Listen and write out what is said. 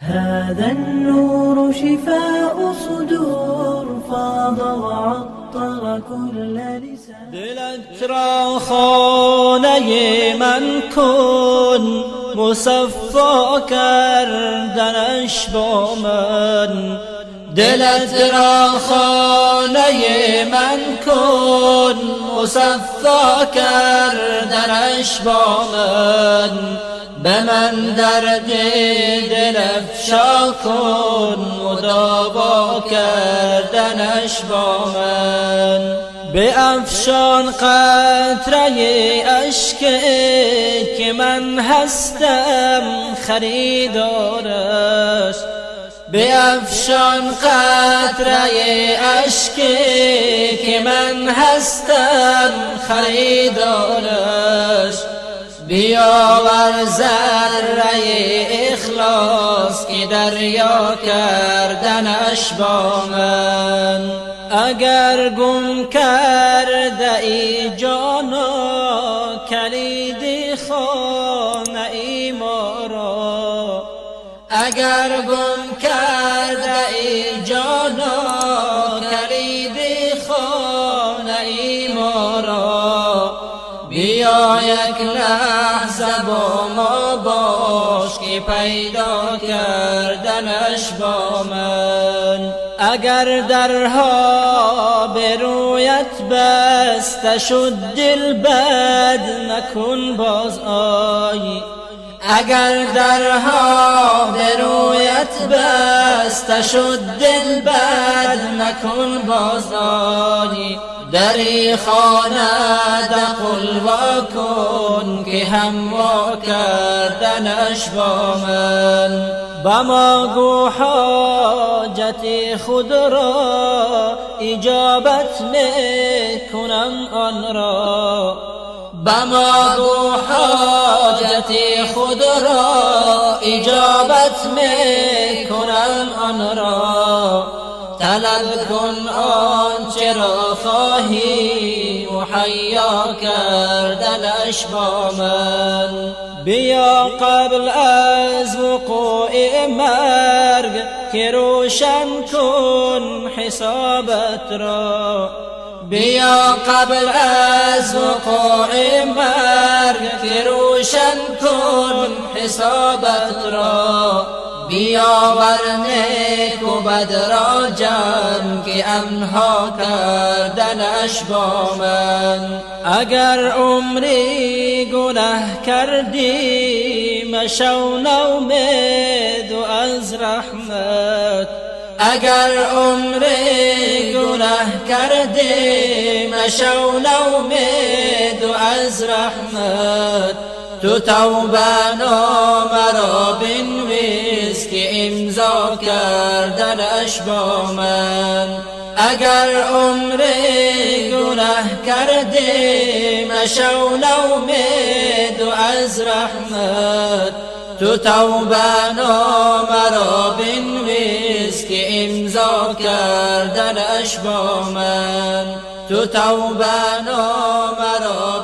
هذا النور شفاء صدور فاض وعطر كل لسان. دلت را خانه من کن، مصفا کردنش با من. دلت را خانه من کن، مصفا کردنش با من. به من درد دل افشا کن، مداوا کردنش با من. به افشان قطره اشک که من هستم خریدارش. به افشان قطره اشک که من هستم خریدارش. بیاور ذره اخلاص که دریا کردنش با من. اگر گم کرده ای جانا کلید خانه ای ما را. اگر گم کرده ای جانا کلید خانه ای ما را. بیا یک لحظه با ما باش که پیدا کردنش با من. اگر درها به رویت بسته شد دل بد نکن باز آی. اگر درها به رویت بسته شد دل بد نکن باز آی. دری خانه دقل وا کن که هموا کردنش با من. با ما گو حاجت خود را اجابت میکنم آن را. با ما گو حاجت خود را اجابت میکنم آن را. طلب کن آنچه را خواهی مهیا کردنش با من. بیا قبل از وقوع مرگ که روشن کن حسابت را. بیا قبل از وقوع مرگ که روشن کن حسابت را. بیاور نیک و بد را جمع که آنها کردنش با من. اگر عمری گناه کردی مشو نومید و از رحمت. اگر عمری گناه کردی مشو نومید و از رحمت. تو توبه نامه را بنویس که امضا کردنش با من. اگر عمری گناه کردی مشو نومید و از رحمت. تو توبه نامه را بنویس که امضا کردنش با من. تو توبه نامه را